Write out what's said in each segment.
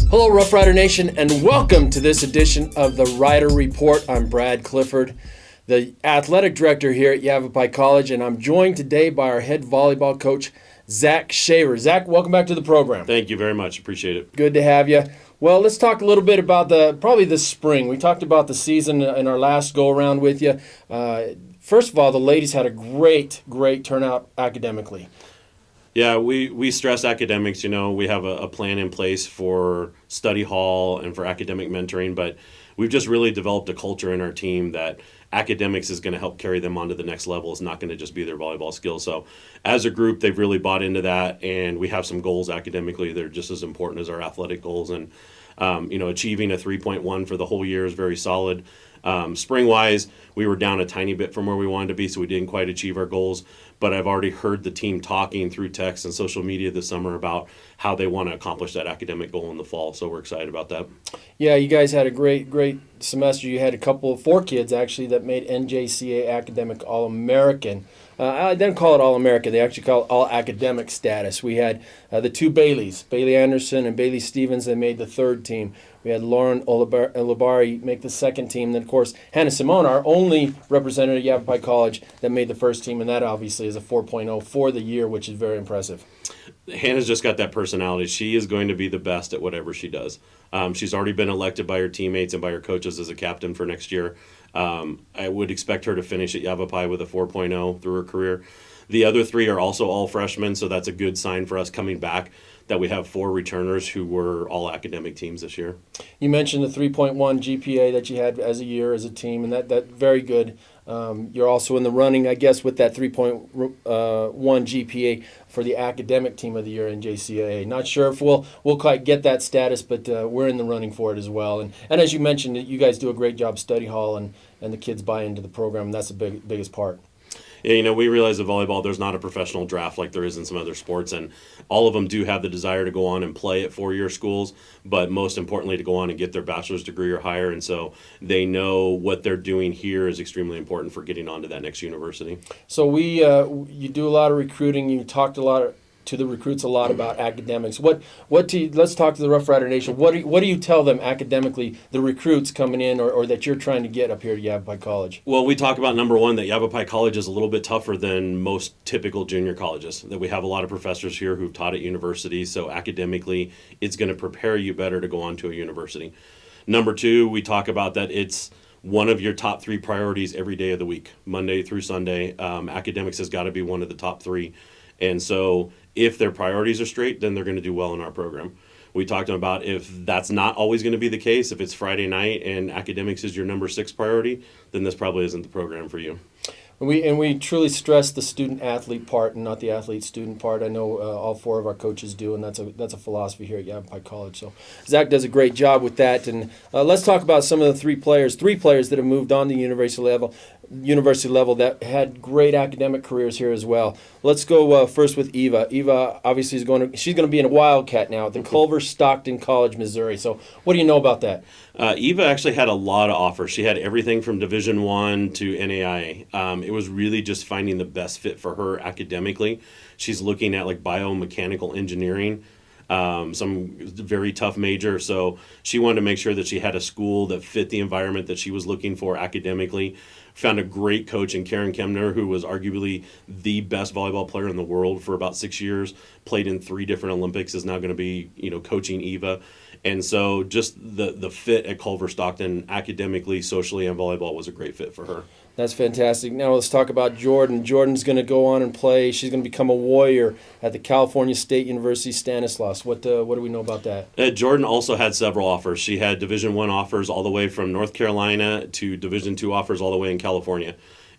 Hello, Rough Rider Nation, and welcome to this edition of the Rider Report. I'm Brad Clifford, the athletic director here at Yavapai College, and I'm joined today by our head volleyball coach, Zach Shaver. Zach, welcome back to the program. Thank you very much. Appreciate it. Good to have you. Well, let's talk a little bit about probably the spring. We talked about the season in our last go-around with you. First of all, the ladies had a great turnout academically. Yeah, we stress academics. You know, we have a plan in place for study hall and for academic mentoring, but we've just really developed a culture in our team that academics is going to help carry them on to the next level. It's not going to just be their volleyball skills. So as a group, they've really bought into that, and we have some goals academically. They're just as important as our athletic goals. And, achieving a 3.1 for the whole year is very solid. Spring-wise, we were down a tiny bit from where we wanted to be, so we didn't quite achieve our goals. But I've already heard the team talking through text and social media this summer about how they want to accomplish that academic goal in the fall. So we're excited about that. Yeah, you guys had a great semester. You had four kids actually that made NJCA Academic All-American. I didn't call it All-American. They actually call it All-Academic status. We had the two Baileys, Bailey Anderson and Bailey Stevens, that made the third team. We had Lauren Olabari make the second team. Then, of course, Hannah Simone, our only representative at Yavapai College, that made the first team, and that obviously is a 4.0 for the year, which is very impressive. Hannah's just got that personality. She is going to be the best at whatever she does. She's already been elected by her teammates and by her coaches as a captain for next year. I would expect her to finish at Yavapai with a 4.0 through her career. The other three are also all freshmen, so that's a good sign for us coming back that we have four returners who were all academic teams this year. You mentioned the 3.1 GPA that you had as a year as a team, and that very good. You're also in the running, I guess, with that 3.1 GPA for the academic team of the year in JCAA. Not sure if we'll quite get that status, but we're in the running for it as well. And as you mentioned, you guys do a great job study hall, and the kids buy into the program, and that's the biggest part. Yeah, we realize in volleyball there's not a professional draft like there is in some other sports, and all of them do have the desire to go on and play at four-year schools, but most importantly to go on and get their bachelor's degree or higher, and so they know what they're doing here is extremely important for getting on to that next university. So you do a lot of recruiting. You talked to the recruits a lot about academics. Let's talk to the Rough Rider Nation. What do you tell them academically, the recruits coming in or that you're trying to get up here to Yavapai College? Well, we talk about, number one, that Yavapai College is a little bit tougher than most typical junior colleges, that we have a lot of professors here who've taught at universities, so academically it's going to prepare you better to go on to a university. Number two, we talk about that it's one of your top three priorities every day of the week, Monday through Sunday. Academics has got to be one of the top three. And so if their priorities are straight, then they're going to do well in our program. We talked about if that's not always going to be the case, if it's Friday night and academics is your number 6 priority, then this probably isn't the program for you. And we truly stress the student-athlete part and not the athlete-student part. I know all four of our coaches do, and that's a philosophy here at Yavapai College. So Zach does a great job with that. And let's talk about some of the three players that have moved on to university level that had great academic careers here as well. Let's go first with Eva. Eva obviously she's going to be in a Wildcat now at the Culver Stockton College, Missouri. So what do you know about that? Eva actually had a lot of offers. She had everything from Division I to NAIA. It was really just finding the best fit for her academically. She's looking at like biomechanical engineering, some very tough major. So she wanted to make sure that she had a school that fit the environment that she was looking for academically. Found a great coach in Karen Kemner, who was arguably the best volleyball player in the world for about 6 years, played in 3 different Olympics, is now going to be, coaching Eva. And so just the fit at Culver Stockton academically, socially, and volleyball was a great fit for her. That's fantastic. Now let's talk about Jordan. Jordan's going to go on and play. She's going to become a Warrior at the California State University Stanislaus. What do we know about that? Jordan also had several offers. She had Division I offers all the way from North Carolina to Division II offers all the way in California.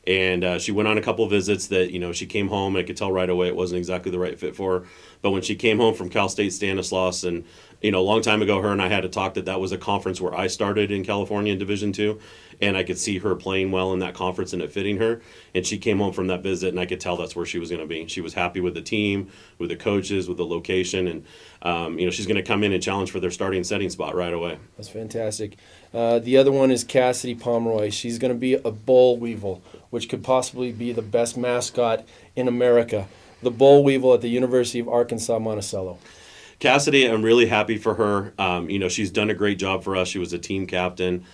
And she went on a couple visits that, she came home and I could tell right away it wasn't exactly the right fit for her. But when she came home from Cal State Stanislaus, and, a long time ago, her and I had a talk that was a conference where I started in California in Division II. And I could see her playing well in that conference and it fitting her. And she came home from that visit, and I could tell that's where she was going to be. She was happy with the team, with the coaches, with the location. And, she's going to come in and challenge for their starting setting spot right away. That's fantastic. The other one is Cassidy Pomeroy. She's going to be a boll weevil, which could possibly be the best mascot in America. The boll weevil at the University of Arkansas, Monticello. Cassidy, I'm really happy for her. She's done a great job for us. She was a team captain.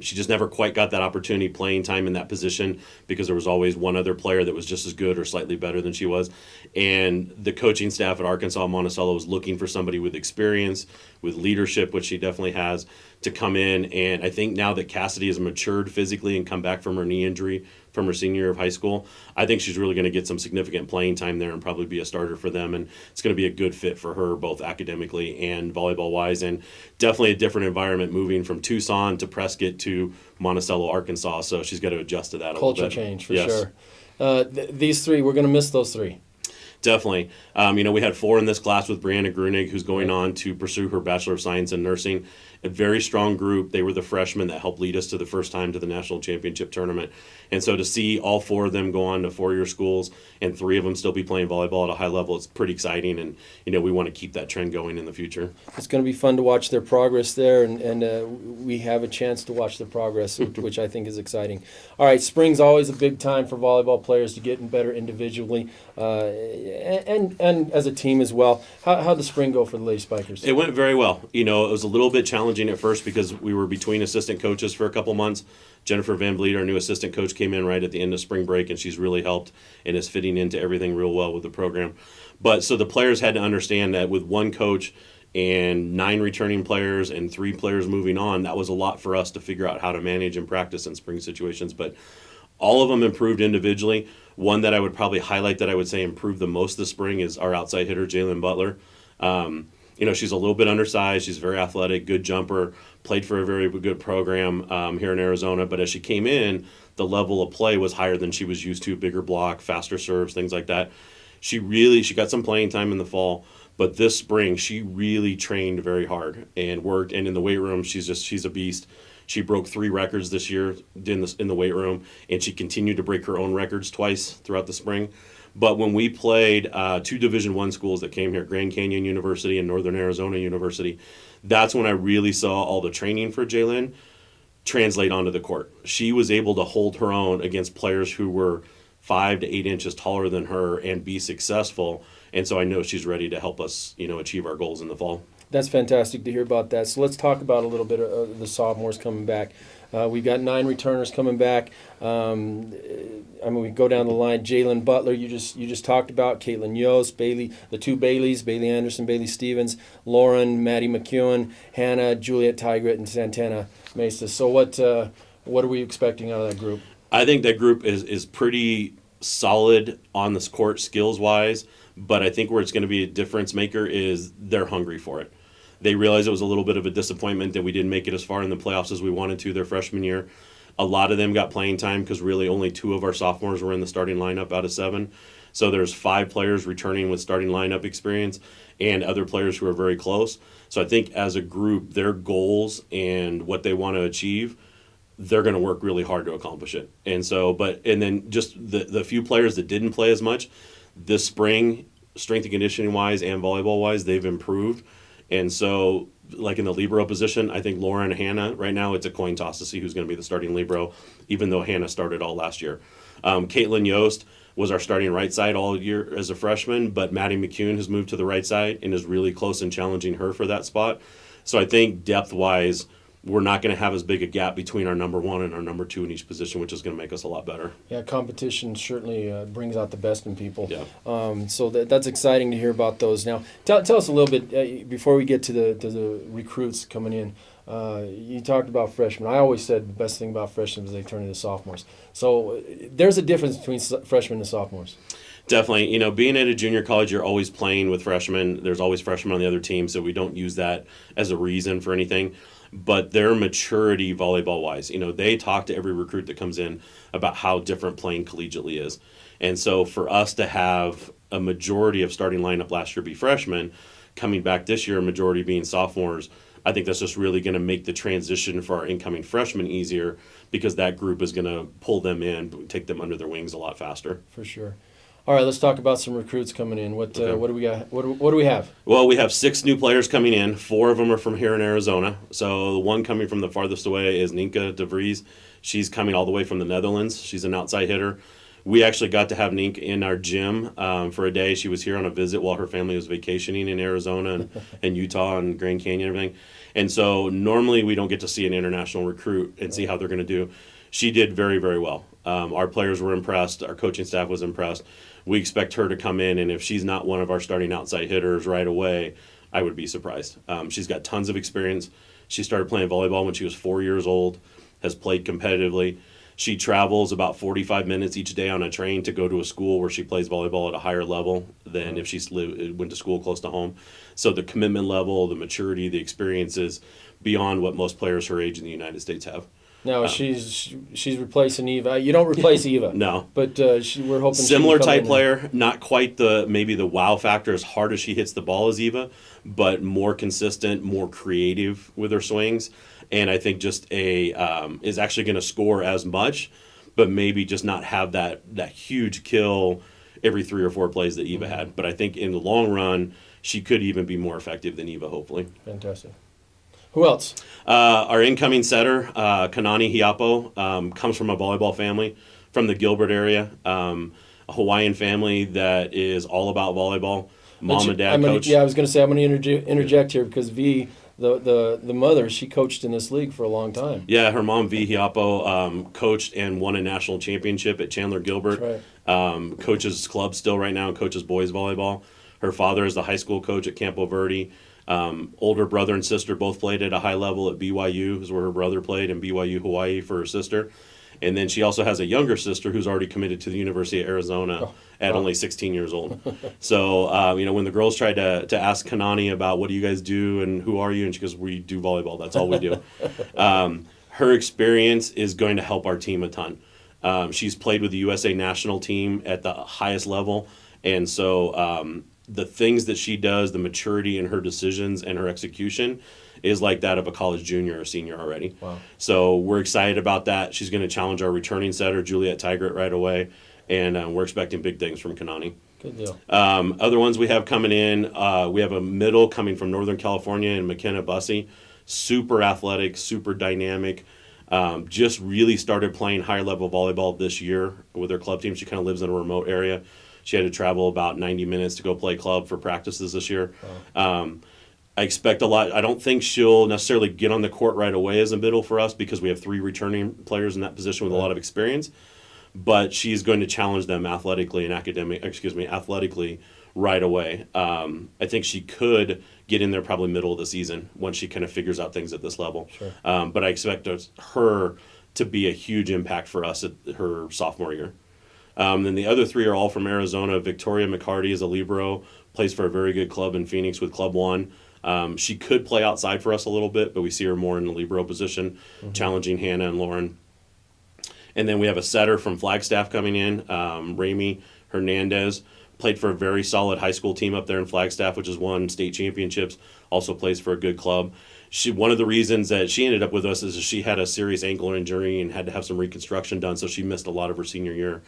She just never quite got that opportunity playing time in that position because there was always one other player that was just as good or slightly better than she was. And the coaching staff at Arkansas Monticello was looking for somebody with experience, with leadership, which she definitely has, to come in. And I think now that Cassidy has matured physically and come back from her knee injury from her senior year of high school, I think she's really going to get some significant playing time there and probably be a starter for them. And it's going to be a good fit for her, both academically and volleyball-wise. And definitely a different environment moving from Tucson to Prescott to Monticello, Arkansas. So she's got to adjust to that a little bit. Culture change, for sure. These three, we're going to miss those three. Definitely. We had 4 in this class with Brianna Grunig, who's going on to pursue her Bachelor of Science in Nursing. A very strong group. They were the freshmen that helped lead us to the first time to the national championship tournament. And so to see all 4 of them go on to 4-year schools and 3 of them still be playing volleyball at a high level, it's pretty exciting. And, we want to keep that trend going in the future. It's going to be fun to watch their progress there, and we have a chance to watch their progress, which I think is exciting. All right, spring's always a big time for volleyball players to get better individually and as a team as well. How'd the spring go for the Lady Spikers? It went very well. It was a little bit challenging at first because we were between assistant coaches for a couple months. Jennifer Van Vliet, our new assistant coach, came in right at the end of spring break, and she's really helped and is fitting into everything real well with the program. But so the players had to understand that with one coach and 9 returning players and 3 players moving on, that was a lot for us to figure out how to manage and practice in spring situations. But all of them improved individually. One that I would probably highlight that I would say improved the most this spring is our outside hitter, Jalen Butler. She's a little bit undersized. She's very athletic, good jumper, played for a very good program here in Arizona. But as she came in, the level of play was higher than she was used to, bigger block, faster serves, things like that. She got some playing time in the fall, but this spring she really trained very hard and worked. And in the weight room, she's a beast. She broke 3 records this year in the weight room, and she continued to break her own records twice throughout the spring. But when we played 2 Division I schools that came here, Grand Canyon University and Northern Arizona University, that's when I really saw all the training for Jalen translate onto the court. She was able to hold her own against players who were 5 to 8 inches taller than her and be successful. And so I know she's ready to help us, achieve our goals in the fall. That's fantastic to hear about that. So let's talk about a little bit of the sophomores coming back. We've got 9 returners coming back. We go down the line. Jalen Butler, you just talked about. Caitlin Yost, Bailey, the 2 Baileys, Bailey Anderson, Bailey Stevens, Lauren, Maddie McEwen, Hannah, Juliet Tigret, and Santana Mesa. So what are we expecting out of that group? I think that group is pretty solid on this court skills-wise, but I think where it's going to be a difference maker is they're hungry for it. They realized it was a little bit of a disappointment that we didn't make it as far in the playoffs as we wanted to their freshman year. A lot of them got playing time because really only 2 of our sophomores were in the starting lineup out of 7. So there's 5 players returning with starting lineup experience and other players who are very close. So I think as a group, their goals and what they want to achieve, they're going to work really hard to accomplish it. And then just the few players that didn't play as much this spring, strength and conditioning wise and volleyball wise, they've improved. And so, like in the libero position, I think Laura and Hannah, right now it's a coin toss to see who's going to be the starting libero, even though Hannah started all last year. Caitlin Yost was our starting right side all year as a freshman, but Maddie McEwen has moved to the right side and is really close in challenging her for that spot. So I think depth-wise, we're not going to have as big a gap between our number 1 and our number 2 in each position, which is going to make us a lot better. Yeah, competition certainly brings out the best in people. Yeah. So that's exciting to hear about those. Now, tell us a little bit before we get to the recruits coming in. You talked about freshmen. I always said the best thing about freshmen is they turn into sophomores. So there's a difference between freshmen and sophomores. Definitely. Being at a junior college, you're always playing with freshmen. There's always freshmen on the other team, so we don't use that as a reason for anything. But their maturity volleyball-wise, they talk to every recruit that comes in about how different playing collegiately is. And so for us to have a majority of starting lineup last year be freshmen, coming back this year, a majority being sophomores, I think that's just really going to make the transition for our incoming freshmen easier because that group is going to pull them in, take them under their wings a lot faster. For sure. All right, let's talk about some recruits coming in. What do we got? What do we have? Well, we have 6 new players coming in. 4 of them are from here in Arizona. So the one coming from the farthest away is Ninka de Vries. She's coming all the way from the Netherlands. She's an outside hitter. We actually got to have Nink in our gym for a day. She was here on a visit while her family was vacationing in Arizona and Utah and Grand Canyon and everything. And so normally we don't get to see an international recruit and see how they're going to do. She did very, very well. Our players were impressed. Our coaching staff was impressed. We expect her to come in, and if she's not one of our starting outside hitters right away, I would be surprised. She's got tons of experience. She started playing volleyball when she was 4 years old, has played competitively. She travels about 45 minutes each day on a train to go to a school where she plays volleyball at a higher level than if she went to school close to home. So the commitment level, the maturity, the experience is beyond what most players her age in the United States have. No, she's replacing Eva. You don't replace Eva. No, but we're hoping similar type player, not quite maybe the wow factor as hard as she hits the ball as Eva, but more consistent, more creative with her swings, and I think just is actually going to score as much, but maybe just not have that huge kill every 3 or 4 plays that Eva had. But I think in the long run, she could even be more effective than Eva. Hopefully, fantastic. Who else? Our incoming setter, Kanani Hiapo, comes from a volleyball family from the Gilbert area, a Hawaiian family that is all about volleyball. Mom and dad coach. Yeah, I was going to say I'm going to interject here because V, the mother, she coached in this league for a long time. Yeah, her mom V Hiapo coached and won a national championship at Chandler Gilbert. Right. Coaches club still right now and coaches boys volleyball. Her father is the high school coach at Campo Verde. Older brother and sister both played at a high level at BYU, is where her brother played, and BYU Hawaii for her sister. And then she also has a younger sister who's already committed to the University of Arizona at only 16 years old. So, when the girls tried to ask Kanani about what do you guys do and who are you, and she goes, we do volleyball. That's all we do. Her experience is going to help our team a ton. She's played with the USA national team at the highest level, and so the things that she does, the maturity in her decisions and her execution is like that of a college junior or senior already. Wow. So we're excited about that. She's going to challenge our returning setter, Juliet Tigert, right away, and we're expecting big things from Kanani. Good deal. Other ones we have coming in, we have a middle coming from Northern California and McKenna Bussey, super athletic, super dynamic, just really started playing higher level volleyball this year with her club team. She kind of lives in a remote area. She had to travel about 90 minutes to go play club for practices this year. Wow. I expect a lot. I don't think she'll necessarily get on the court right away as a middle for us because we have 3 returning players in that position with a lot of experience. But she's going to challenge them athletically right away. I think she could get in there probably middle of the season once she kind of figures out things at this level. Sure. But I expect her to be a huge impact for us at her sophomore year. Then the other 3 are all from Arizona. Victoria McCarty is a libero, plays for a very good club in Phoenix with Club One. She could play outside for us a little bit, but we see her more in the libero position, challenging Hannah and Lauren. And then we have a setter from Flagstaff coming in, Rami Hernandez, played for a very solid high school team up there in Flagstaff, which has won state championships, also plays for a good club. One of the reasons that she ended up with us is she had a serious ankle injury and had to have some reconstruction done, so she missed a lot of her senior year.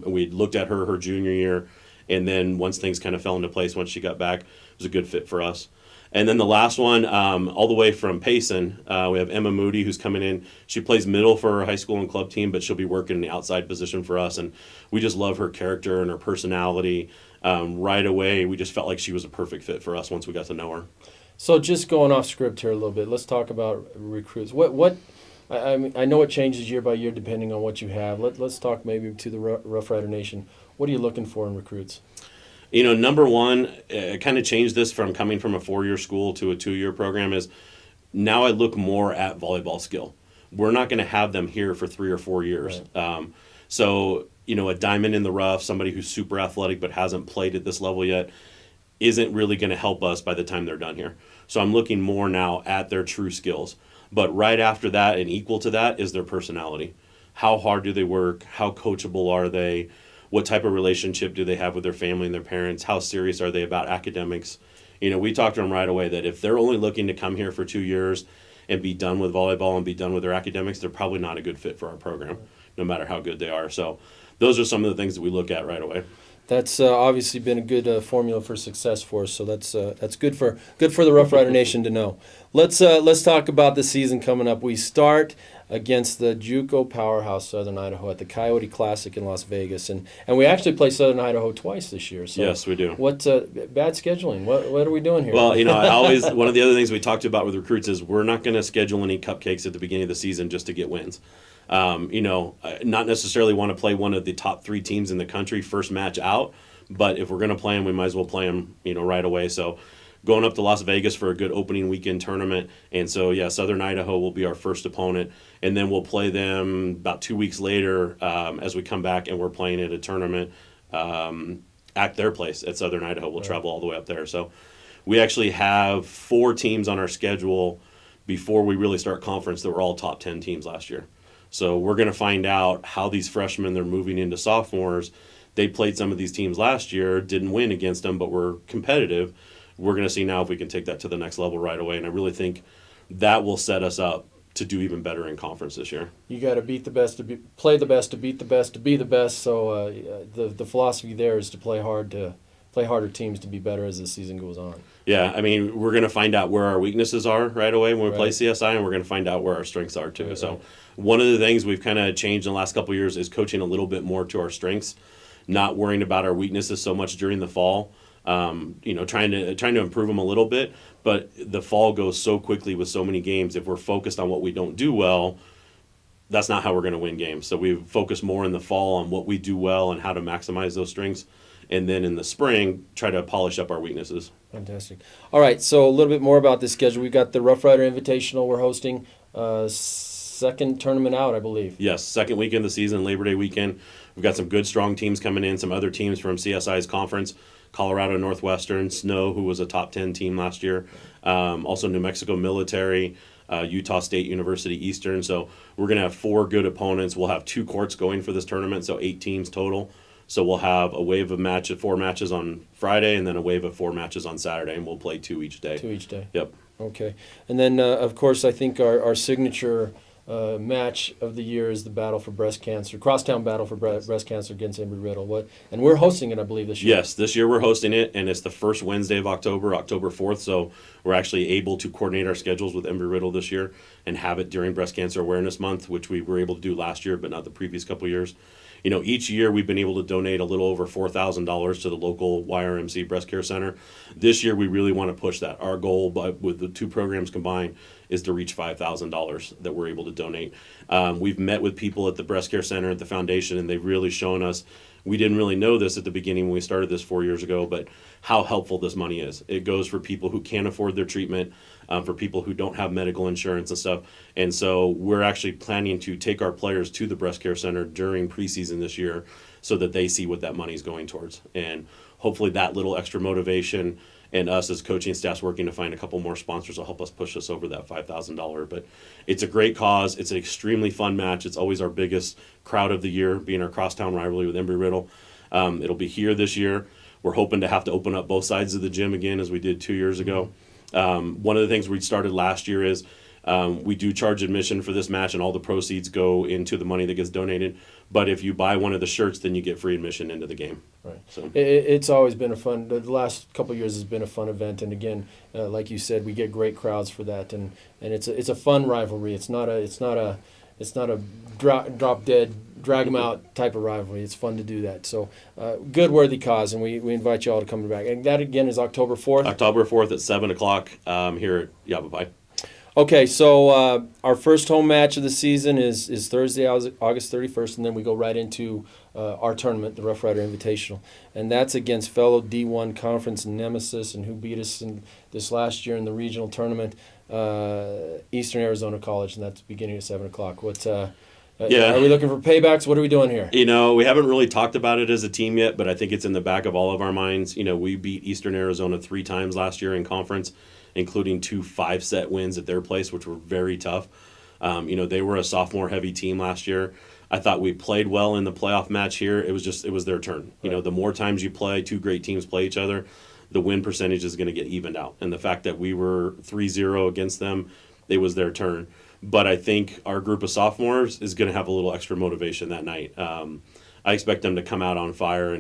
We looked at her junior year, and then once things kind of fell into place, once she got back, it was a good fit for us. And then the last one, all the way from Payson, we have Emma Moody, who's coming in. She plays middle for her high school and club team, but she'll be working in the outside position for us, and we just love her character and her personality. Right away, we just felt like she was a perfect fit for us once we got to know her. So just going off script here a little bit, let's talk about recruits. I mean, I know it changes year by year depending on what you have. Let's talk maybe to the Rough Rider Nation. What are you looking for in recruits? Number one, kind of changed this from coming from a 4-year school to a 2-year program is now I look more at volleyball skill. We're not going to have them here for 3 or 4 years. Right. So, a diamond in the rough, somebody who's super athletic but hasn't played at this level yet, isn't really going to help us by the time they're done here. So I'm looking more now at their true skills. But right after that and equal to that is their personality. How hard do they work? How coachable are they? What type of relationship do they have with their family and their parents? How serious are they about academics? We talked to them right away that if they're only looking to come here for 2 years and be done with volleyball and be done with their academics, they're probably not a good fit for our program, no matter how good they are. So those are some of the things that we look at right away. That's obviously been a good formula for success for us. So that's good for the Rough Rider Nation to know. Let's talk about the season coming up. We start against the JUCO powerhouse Southern Idaho at the Coyote Classic in Las Vegas, and we actually play Southern Idaho twice this year. So yes, we do. What bad scheduling? What are we doing here? Well, I always one of the other things we talked about with recruits is we're not going to schedule any cupcakes at the beginning of the season just to get wins. Not necessarily want to play one of the top 3 teams in the country first match out, but if we're going to play them, we might as well play them, right away. So going up to Las Vegas for a good opening weekend tournament. And so, yeah, Southern Idaho will be our first opponent. And then we'll play them about 2 weeks later as we come back, and we're playing at a tournament at their place at Southern Idaho. We'll travel all the way up there. So we actually have 4 teams on our schedule before we really start conference that were all top 10 teams last year. So we're going to find out how these freshmen, they're moving into sophomores. They played some of these teams last year, didn't win against them, but were competitive. We're going to see now if we can take that to the next level right away. And I really think that will set us up to do even better in conference this year. You got to beat the best, play the best, to beat the best, to be the best. So the philosophy there is to play hard, to play harder teams to be better as the season goes on. Yeah, we're going to find out where our weaknesses are right away when we play CSI, and we're going to find out where our strengths are too. So one of the things we've kind of changed in the last couple of years is coaching a little bit more to our strengths, not worrying about our weaknesses so much during the fall. Trying to improve them a little bit, but the fall goes so quickly with so many games. If we're focused on what we don't do well, that's not how we're going to win games. So we focus more in the fall on what we do well and how to maximize those strengths. And then in the spring, try to polish up our weaknesses. Fantastic. All right, so a little bit more about this schedule. We've got the Rough Rider Invitational we're hosting, second tournament out, I believe. Yes, second weekend of the season, Labor Day weekend. We've got some good, strong teams coming in, some other teams from CSI's conference, Colorado Northwestern, Snow, who was a top 10 team last year, also New Mexico Military, Utah State University Eastern. So we're going to have 4 good opponents. We'll have 2 courts going for this tournament, so 8 teams total. So we'll have a wave of 4 matches on Friday, and then a wave of 4 matches on Saturday, and we'll play 2 each day. 2 each day. Yep. Okay. And then, of course, I think our signature match of the year is the battle for breast cancer, crosstown battle for breast cancer against Embry-Riddle. And we're hosting it, I believe, this year. Yes, this year we're hosting it, and it's the first Wednesday of October, October 4th. So we're actually able to coordinate our schedules with Embry-Riddle this year and have it during Breast Cancer Awareness Month, which we were able to do last year, but not the previous couple of years. Each year we've been able to donate a little over $4,000 to the local YRMC Breast Care Center. This year we really want to push that. Our goal with the 2 programs combined is to reach $5,000 that we're able to donate. We've met with people at the Breast Care Center at the foundation, and they've really shown us, we didn't really know this at the beginning when we started this 4 years ago, but how helpful this money is. It goes for people who can't afford their treatment, for people who don't have medical insurance and stuff. And so we're actually planning to take our players to the Breast Care Center during preseason this year so that they see what that money is going towards. And hopefully that little extra motivation and us as coaching staffs working to find a couple more sponsors will help us push us over that $5,000. But it's a great cause. It's an extremely fun match. It's always our biggest crowd of the year, being our crosstown rivalry with Embry-Riddle. It'll be here this year. We're hoping to have to open up both sides of the gym again as we did 2 years ago. One of the things we started last year is we do charge admission for this match, and all the proceeds go into the money that gets donated. But if you buy one of the shirts, then you get free admission into the game. Right. So it's always been a fun. The last couple of years has been a fun event, and again, like you said, we get great crowds for that, and it's a fun rivalry. It's not a drop dead, drag them out type of rivalry. It's fun to do that. So good, worthy cause, and we invite you all to come back. And that again is October 4th. October 4th at 7:00 here at Yavapai. Okay, so our first home match of the season is Thursday, August 31st, and then we go right into our tournament, the Rough Rider Invitational. And that's against fellow D1 conference nemesis and who beat us in this last year in the regional tournament, Eastern Arizona College, and that's beginning at 7 o'clock. Are we looking for paybacks? What are we doing here? We haven't really talked about it as a team yet, but I think it's in the back of all of our minds. We beat Eastern Arizona 3 times last year in conference, including 2 5-set wins at their place, which were very tough. They were a sophomore-heavy team last year. I thought we played well in the playoff match here. It was their turn. Right. The more times you play, 2 great teams play each other, the win percentage is going to get evened out. And the fact that we were 3-0 against them, it was their turn. But I think our group of sophomores is going to have a little extra motivation that night. I expect them to come out on fire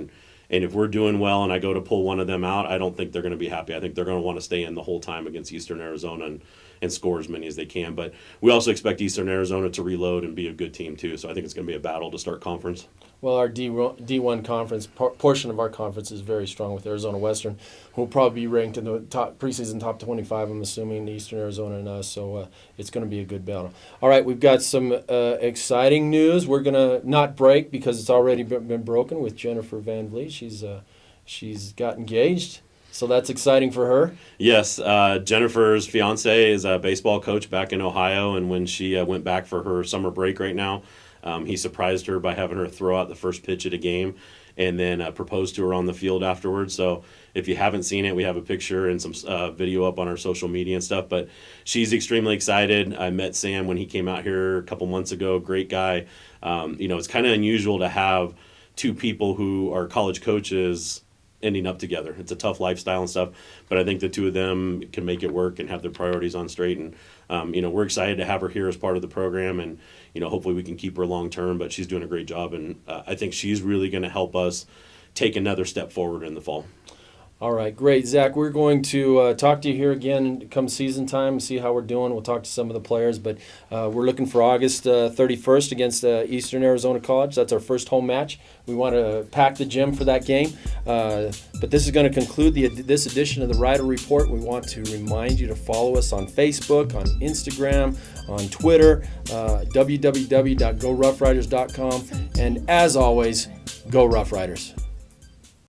And if we're doing well and I go to pull one of them out, I don't think they're going to be happy. I think they're going to want to stay in the whole time against Eastern Arizona and score as many as they can. But we also expect Eastern Arizona to reload and be a good team too. So I think it's going to be a battle to start conference. Well, our D1 conference, portion of our conference is very strong with Arizona Western, who will probably be ranked in the preseason top 25, I'm assuming, Eastern Arizona and us. So it's going to be a good battle. All right, we've got some exciting news. We're going to not break because it's already been broken with Jennifer Van Vliet. She's got engaged. So that's exciting for her. Yes, Jennifer's fiance is a baseball coach back in Ohio, and when she went back for her summer break right now, he surprised her by having her throw out the first pitch at a game and then proposed to her on the field afterwards. So if you haven't seen it, we have a picture and some video up on our social media and stuff. But she's extremely excited. I met Sam when he came out here a couple months ago. Great guy. It's kind of unusual to have two people who are college coaches ending up together. It's a tough lifestyle and stuff, but I think the two of them can make it work and have their priorities on straight. And we're excited to have her here as part of the program, and hopefully we can keep her long term. But she's doing a great job, and I think she's really going to help us take another step forward in the fall. All right, great. Zach, we're going to talk to you here again come season time, see how we're doing. We'll talk to some of the players, but we're looking for August 31st against Eastern Arizona College. That's our first home match. We want to pack the gym for that game. But this is going to conclude this edition of the Rider Report. We want to remind you to follow us on Facebook, on Instagram, on Twitter, www.GoRoughRiders.com. And as always, go Rough Riders.